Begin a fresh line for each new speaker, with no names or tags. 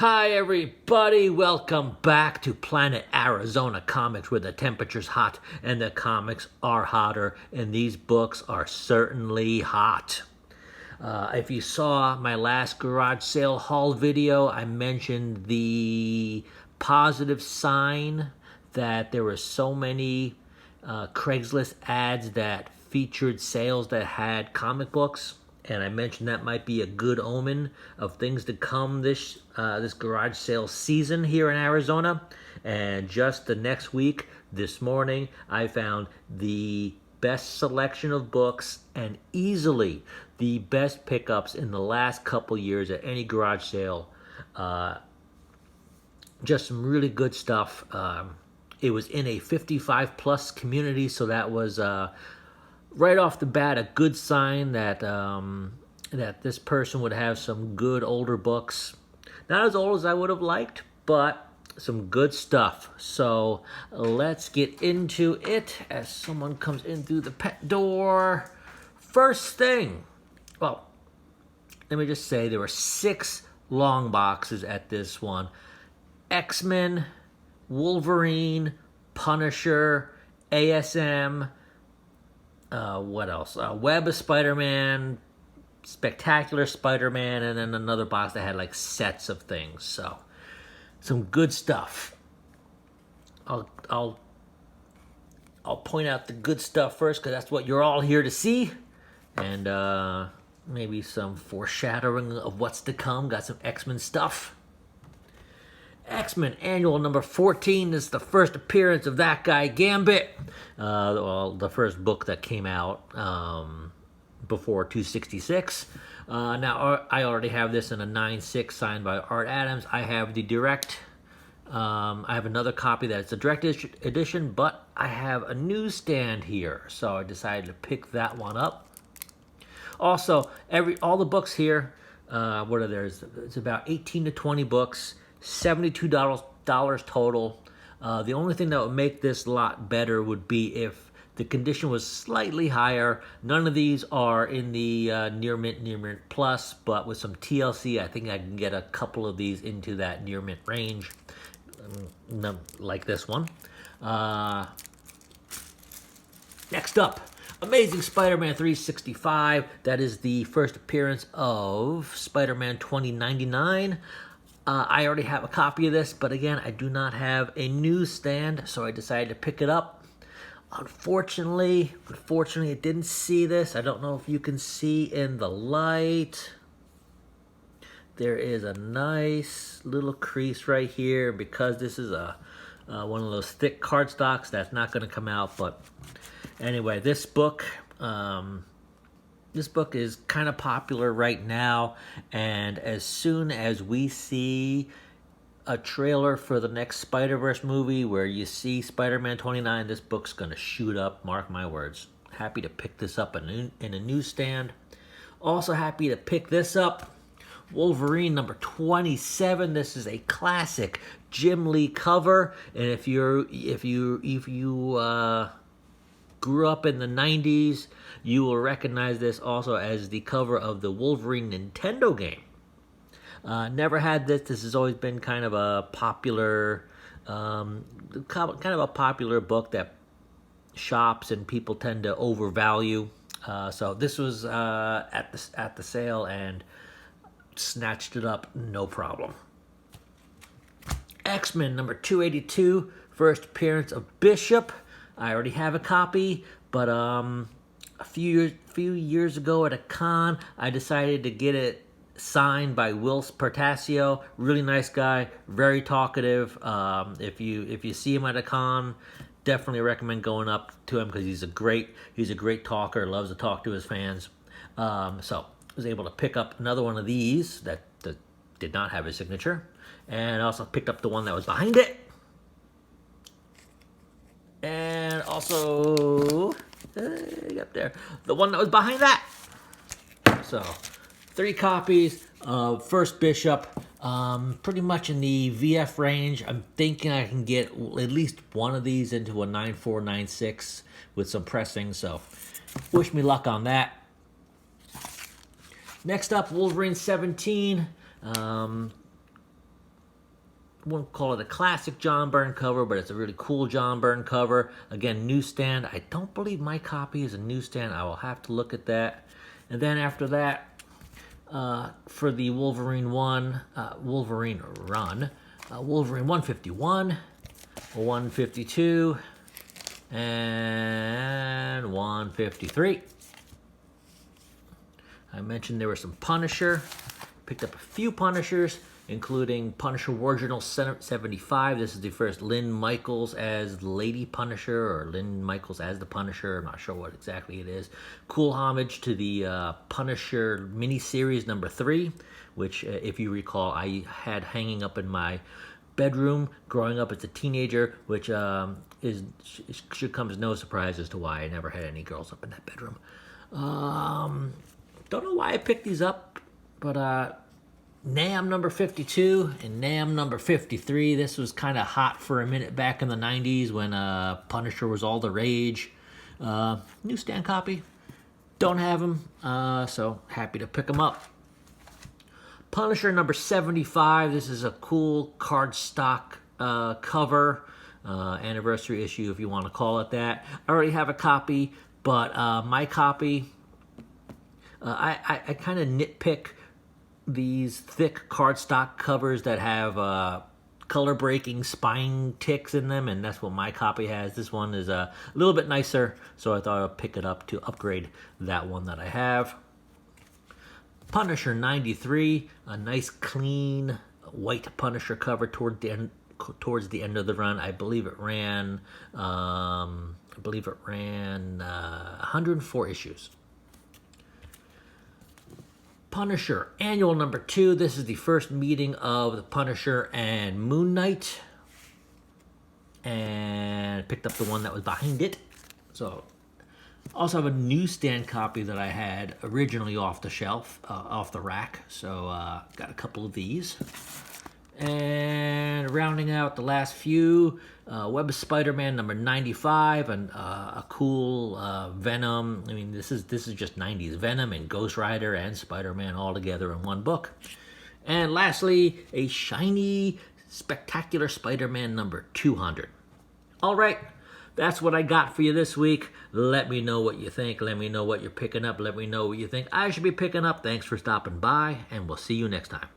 Hi everybody, welcome back to Planet Arizona Comics, where the temperature's hot and the comics are hotter, and these books are certainly hot. If you saw my last garage sale haul video, I mentioned the positive sign that there were so many Craigslist ads that featured sales that had comic books. And I mentioned that might be a good omen of things to come this garage sale season here in Arizona. And just the next week, this morning, I found the best selection of books and easily the best pickups in the last couple years at any garage sale. Just some really good stuff. It was in a 55 plus community, so that was right off the bat a good sign that that this person would have some good older books. Not as old as I would have liked, but some good stuff. So let's get into it as someone comes in through the pet door. First thing, well, let me just say there were 6 long boxes at this one. X-Men, Wolverine, Punisher, ASM, what else? Web of Spider-Man, Spectacular Spider-Man, and then another box that had like sets of things. So, some good stuff. I'll point out the good stuff first because that's what you're all here to see, and maybe some foreshadowing of what's to come. Got some X-Men stuff. X-Men Annual number 14 is the first appearance of that guy, Gambit. The first book that came out before 266. Now, I already have this in a 9.6 signed by Art Adams. I have the direct. I have another copy that's a direct edition, but I have a newsstand here, so I decided to pick that one up. Also, all the books here, what are there? It's about 18 to 20 books. $72 total. The only thing that would make this lot better would be if the condition was slightly higher. None of these are in the near mint plus, but with some TLC, I think I can get a couple of these into that near mint range, like this one. Next up, Amazing Spider-Man 365. That is the first appearance of Spider-Man 2099. I already have a copy of this, but again, I do not have a newsstand, so I decided to pick it up. Unfortunately, it didn't see this. I don't know if you can see in the light. There is a nice little crease right here. Because this is one of those thick cardstocks, that's not going to come out. But anyway, this book is kind of popular right now, and as soon as we see a trailer for the next Spider-Verse movie where you see Spider-Man 29, this book's going to shoot up, mark my words. Happy to pick this up in a newsstand. Also happy to pick this up, Wolverine number 27. This is a classic Jim Lee cover, and if you grew up in the 90s, you will recognize this also as the cover of the Wolverine Nintendo game. Never had this. This has always been kind of a popular, book that shops and people tend to overvalue. So this was at the sale and snatched it up, no problem. X-Men number 282, first appearance of Bishop. I already have a copy, but a few years ago at a con, I decided to get it signed by Will Pertasio. Really nice guy, very talkative. If you see him at a con, definitely recommend going up to him because he's a great talker. Loves to talk to his fans. So I was able to pick up another one of these that did not have a signature, and also picked up the one that was behind it. And also, up there, the one that was behind that. So, 3 copies of First Bishop, pretty much in the VF range. I'm thinking I can get at least one of these into a 9.4, 9.6 with some pressing, so wish me luck on that. Next up, Wolverine 17. wouldn't call it a classic John Byrne cover, but it's a really cool John Byrne cover. Again, newsstand. I don't believe my copy is a newsstand. I will have to look at that. And then after that, for the Wolverine Run, Wolverine 151, 152, and 153. I mentioned there was some Punisher. Picked up a few Punishers, including Punisher Original 75. This is the first Lynn Michaels as Lady Punisher, or Lynn Michaels as the Punisher. I'm not sure what exactly it is. Cool homage to the Punisher miniseries number 3, which, if you recall, I had hanging up in my bedroom growing up as a teenager, which should come as no surprise as to why I never had any girls up in that bedroom. Don't know why I picked these up, but Nam number 52 and Nam number 53. This was kind of hot for a minute back in the 90s when Punisher was all the rage. Newsstand copy. Don't have them, so happy to pick them up. Punisher number 75. This is a cool cardstock cover. Anniversary issue, if you want to call it that. I already have a copy, but my copy, I kind of nitpick these thick cardstock covers that have color breaking spine ticks in them, and that's what my copy has. This one is a little bit nicer, so I thought I'd pick it up to upgrade that one that I have. Punisher 93, a nice clean white Punisher cover towards the end of the run. I believe it ran 104 issues. Punisher Annual number 2. This is the first meeting of the Punisher and Moon Knight, and picked up the one that was behind it. So, also have a newsstand copy that I had originally off the shelf, off the rack. So, got a couple of these. And rounding out the last few, Web of Spider-Man number 95, and a cool Venom. I mean, this is just 90s Venom and Ghost Rider and Spider-Man all together in one book. And lastly, a shiny, spectacular Spider-Man number 200. All right, that's what I got for you this week. Let me know what you think. Let me know what you're picking up. Let me know what you think I should be picking up. Thanks for stopping by, and we'll see you next time.